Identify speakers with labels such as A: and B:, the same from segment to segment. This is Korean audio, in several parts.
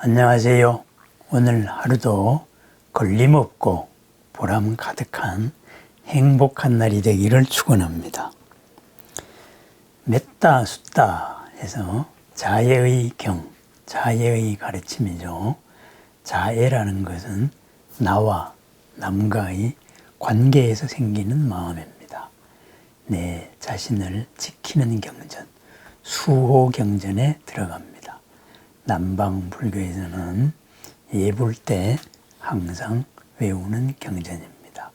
A: 안녕하세요. 오늘 하루도 걸림없고 보람 가득한 행복한 날이 되기를 축원합니다. 맺다 숫다 해서 자애의 경, 자애의 가르침이죠. 자애라는 것은 나와 남과의 관계에서 생기는 마음입니다. 내 자신을 지키는 경전, 수호 경전에 들어갑니다. 남방 불교에서는 예불 때 항상 외우는 경전입니다.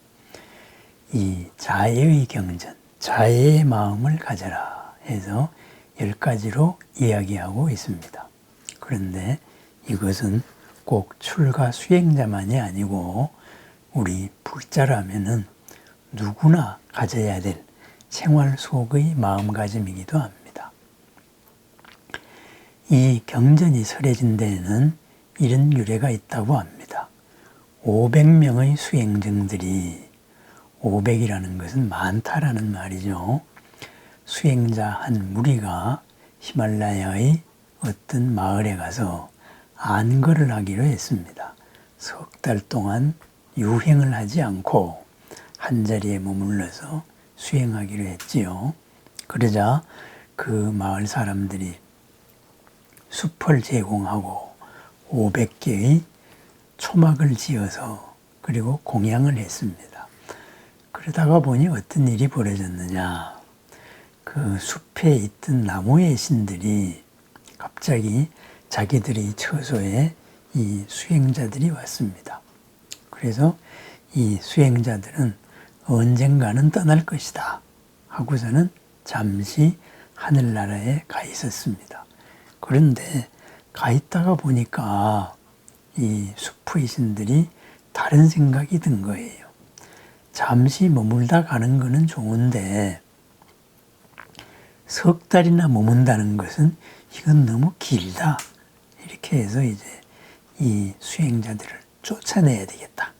A: 이 자애의 경전, 자애의 마음을 가져라 해서 10가지로 이야기하고 있습니다. 그런데 이것은 꼭 출가 수행자만이 아니고 우리 불자라면은 누구나 가져야 될 생활 속의 마음가짐이기도 합니다. 이 경전이 설해진 데에는 이런 유래가 있다고 합니다. 500명의 수행증들이, 500이라는 것은 많다라는 말이죠. 수행자 한 무리가 히말라야의 어떤 마을에 가서 안거를 하기로 했습니다. 석 달 동안 유행을 하지 않고 한자리에 머물러서 수행하기로 했지요. 그러자 그 마을 사람들이 숲을 제공하고 500개의 초막을 지어서 그리고 공양을 했습니다. 그러다가 보니 어떤 일이 벌어졌느냐. 그 숲에 있던 나무의 신들이 갑자기 자기들의 처소에 이 수행자들이 왔습니다. 그래서 이 수행자들은 언젠가는 떠날 것이다 하고서는 잠시 하늘나라에 가 있었습니다. 그런데 가 있다가 보니까 이 숲의 신들이 다른 생각이 든 거예요. 잠시 머물다 가는 거는 좋은데 석 달이나 머문다는 것은 이건 너무 길다. 이렇게 해서 이제 이 수행자들을 쫓아내야 되겠다.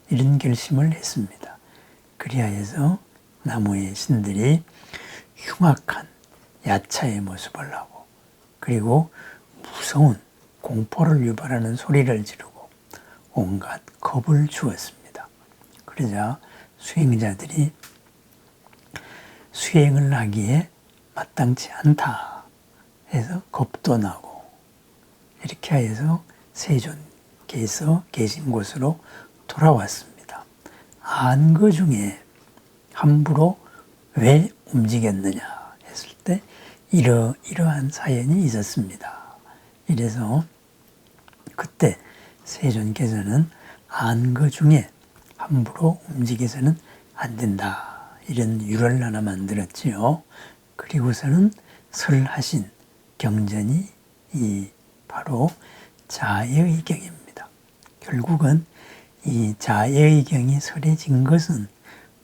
A: 이런 결심을 했습니다. 그리하여서 나무의 신들이 흉악한 야차의 모습을 하고 그리고 무서운 공포를 유발하는 소리를 지르고 온갖 겁을 주었습니다. 그러자 수행자들이 수행을 하기에 마땅치 않다 해서 겁도 나고 이렇게 해서 세존께서 계신 곳으로 돌아왔습니다. 안거 중에 함부로 왜 움직였느냐 했을 때 이러한 사연이 있었습니다. 이래서 그때 세존께서는 안거 중에 함부로 움직여서는 안 된다. 이런 유를 하나 만들었지요. 그리고서는 설하신 경전이 이 바로 자애의 경입니다. 결국은 이 자애의 경이 설해진 것은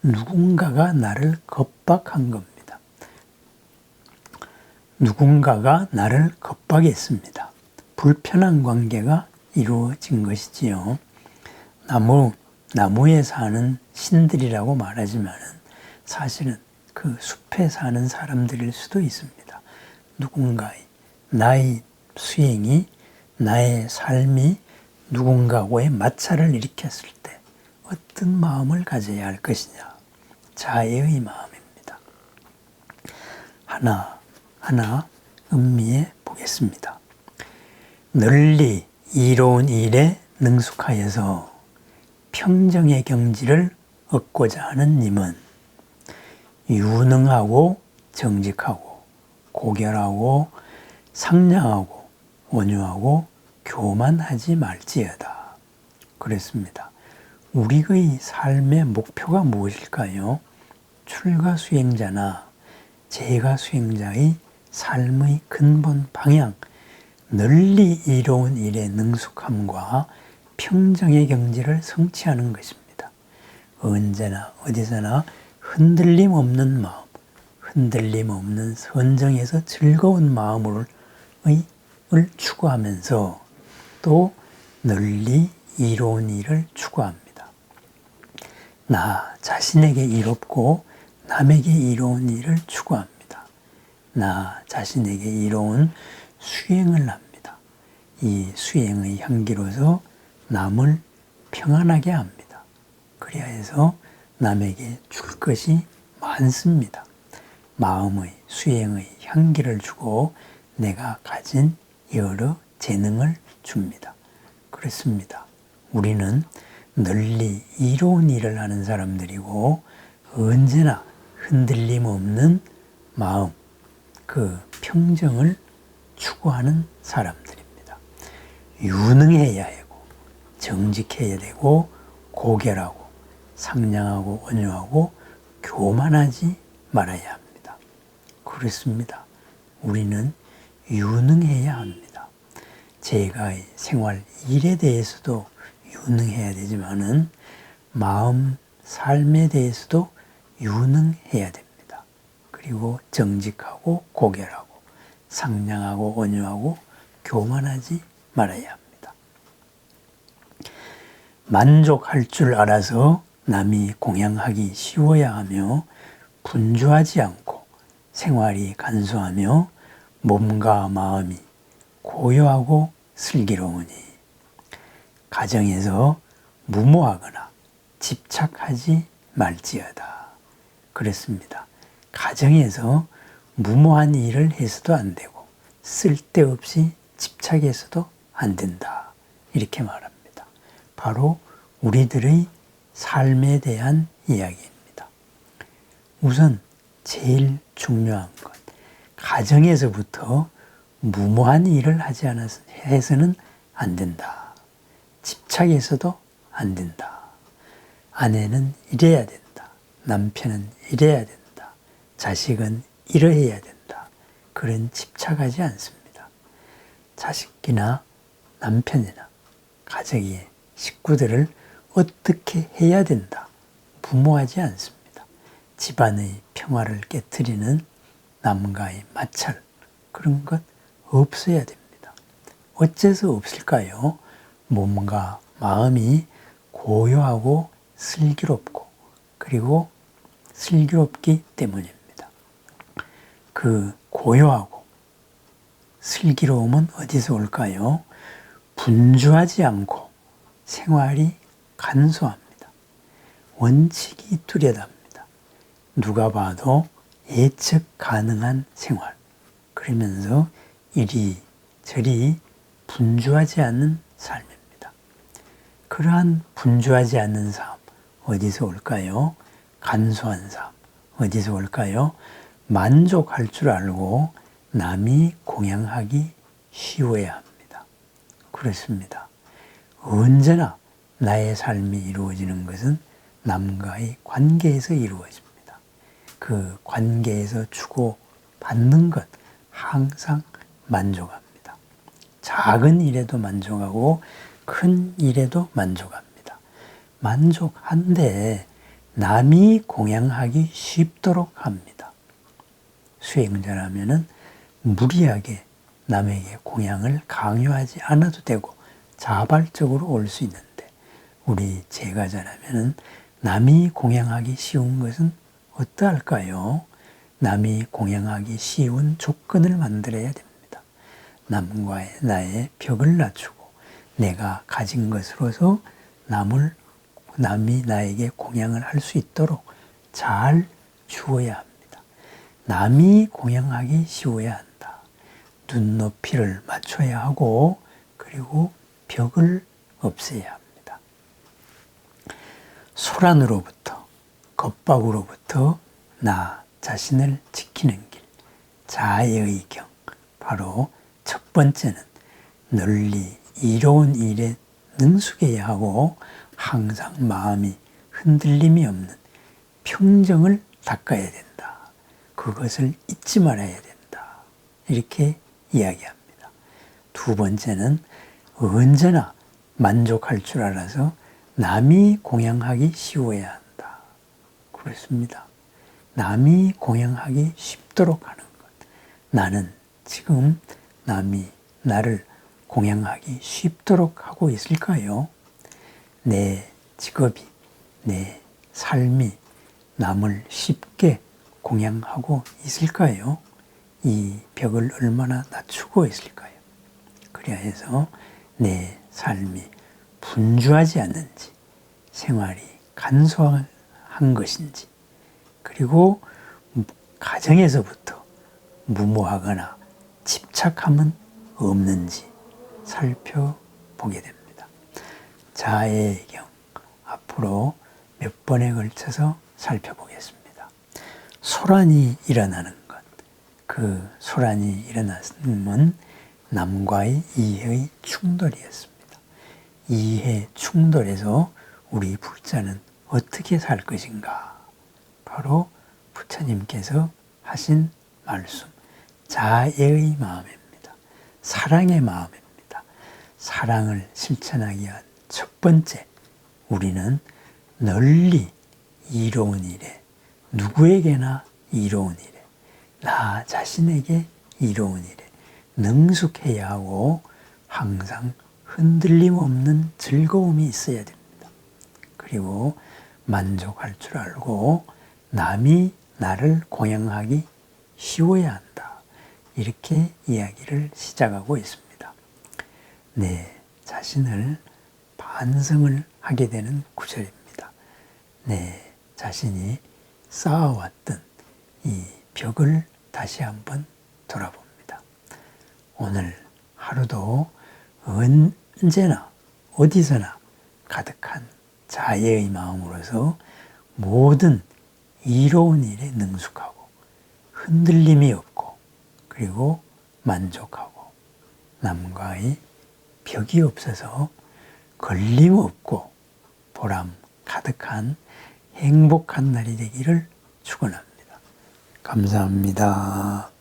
A: 누군가가 나를 겁박한 겁니다. 누군가가 나를 겁박했습니다. 불편한 관계가 이루어진 것이지요. 나무에 사는 신들이라고 말하지만 사실은 그 숲에 사는 사람들일 수도 있습니다. 누군가의 나의 수행이 나의 삶이 누군가와의 마찰을 일으켰을 때 어떤 마음을 가져야 할 것이냐. 자애의 마음입니다. 하나 음미해 보겠습니다. 널리 이로운 일에 능숙하여서 평정의 경지를 얻고자 하는 님은 유능하고 정직하고 고결하고 상냥하고 온유하고 교만하지 말지어다. 그랬습니다. 우리의 삶의 목표가 무엇일까요? 출가 수행자나 재가 수행자의 삶의 근본 방향, 널리 이로운 일에 능숙함과 평정의 경지를 성취하는 것입니다. 언제나 어디서나 흔들림 없는 마음, 흔들림 없는 선정에서 즐거운 마음을 추구하면서 또 널리 이로운 일을 추구합니다. 나 자신에게 이롭고 남에게 이로운 일을 추구합니다. 나 자신에게 이로운 수행을 합니다. 이 수행의 향기로서 남을 평안하게 합니다. 그리야 해서 남에게 줄 것이 많습니다. 마음의 수행의 향기를 주고 내가 가진 여러 재능을 줍니다. 그렇습니다. 우리는 널리 이로운 일을 하는 사람들이고 언제나 흔들림 없는 마음, 그 평정을 추구하는 사람들입니다. 유능해야 하고 정직해야 되고 고결하고 상냥하고 온유하고 교만하지 말아야 합니다. 그렇습니다. 우리는 유능해야 합니다. 제가 생활 일에 대해서도 유능해야 되지만은 마음, 삶에 대해서도 유능해야 됩니다. 그리고 정직하고 고결하고 상냥하고 온유하고 교만하지 말아야 합니다. 만족할 줄 알아서 남이 공양하기 쉬워야 하며 분주하지 않고 생활이 간소하며 몸과 마음이 고요하고 슬기로우니 가정에서 무모하거나 집착하지 말지어다. 그렇습니다. 가정에서 무모한 일을 해서도 안 되고 쓸데없이 집착해서도 안 된다. 이렇게 말합니다. 바로 우리들의 삶에 대한 이야기입니다. 우선 제일 중요한 것, 가정에서부터 무모한 일을 하지 해서는 안 된다. 집착해서도 안 된다. 아내는 이래야 된다. 남편은 이래야 된다. 자식은 이러해야 된다. 그런 집착하지 않습니다. 자식이나 남편이나 가정의 식구들을 어떻게 해야 된다. 무모하지 않습니다. 집안의 평화를 깨트리는 남과의 마찰, 그런 것 없어야 됩니다. 어째서 없을까요? 몸과 마음이 고요하고 슬기롭고 그리고 슬기롭기 때문입니다. 그 고요하고 슬기로움은 어디서 올까요? 분주하지 않고 생활이 간소합니다. 원칙이 뚜렷합니다. 누가 봐도 예측 가능한 생활. 그러면서 이리저리 분주하지 않는 삶입니다. 그러한 분주하지 않는 삶, 어디서 올까요? 간소한 삶, 어디서 올까요? 만족할 줄 알고 남이 공양하기 쉬워야 합니다. 그렇습니다. 언제나 나의 삶이 이루어지는 것은 남과의 관계에서 이루어집니다. 그 관계에서 주고 받는 것 항상 만족합니다. 작은 일에도 만족하고 큰 일에도 만족합니다. 만족한데 남이 공양하기 쉽도록 합니다. 수행자라면은 무리하게 남에게 공양을 강요하지 않아도 되고 자발적으로 올 수 있는데 우리 제가자라면은 남이 공양하기 쉬운 것은 어떠할까요? 남이 공양하기 쉬운 조건을 만들어야 됩니다. 남과의 나의 벽을 낮추고 내가 가진 것으로서 남이 나에게 공양을 할 수 있도록 잘 주어야 합니다. 남이 공양하기 쉬워야 한다. 눈높이를 맞춰야 하고 그리고 벽을 없애야 합니다. 소란으로부터 겁박으로부터 나 자신을 지키는 길, 자애의 경. 바로 첫 번째는 널리 이로운 일에 능숙해야 하고 항상 마음이 흔들림이 없는 평정을 닦아야 된다. 그것을 잊지 말아야 된다. 이렇게 이야기합니다. 두 번째는 언제나 만족할 줄 알아서 남이 공양하기 쉬워야 한다. 그렇습니다. 남이 공양하기 쉽도록 하는 것. 나는 지금 남이 나를 공양하기 쉽도록 하고 있을까요? 내 직업이, 내 삶이 남을 쉽게 공양하고 있을까요? 이 벽을 얼마나 낮추고 있을까요? 그리하여서 내 삶이 분주하지 않는지, 생활이 간소한 것인지, 그리고 가정에서부터 무모하거나 집착함은 없는지 살펴보게 됩니다. 자해의 경 앞으로 몇 번에 걸쳐서 살펴보겠습니다. 소란이 일어나는 것, 그 소란이 일어났음은 남과의 이해의 충돌이었습니다. 이해 충돌에서 우리 불자는 어떻게 살 것인가? 바로 부처님께서 하신 말씀, 자애의 마음입니다. 사랑의 마음입니다. 사랑을 실천하기 위한 첫 번째, 우리는 널리 이로운 일에, 누구에게나 이로운 일에, 나 자신에게 이로운 일에 능숙해야 하고 항상 흔들림 없는 즐거움이 있어야 됩니다. 그리고 만족할 줄 알고 남이 나를 공양하기 쉬워야 한다. 이렇게 이야기를 시작하고 있습니다. 내 자신을 반성을 하게 되는 구절입니다. 내 자신이 쌓아왔던 이 벽을 다시 한번 돌아봅니다. 오늘 하루도 언제나 어디서나 가득한 자애의 마음으로서 모든 이로운 일에 능숙하고 흔들림이 없고 그리고 만족하고 남과의 벽이 없어서 걸림 없고 보람 가득한 행복한 날이 되기를 축원합니다. 감사합니다.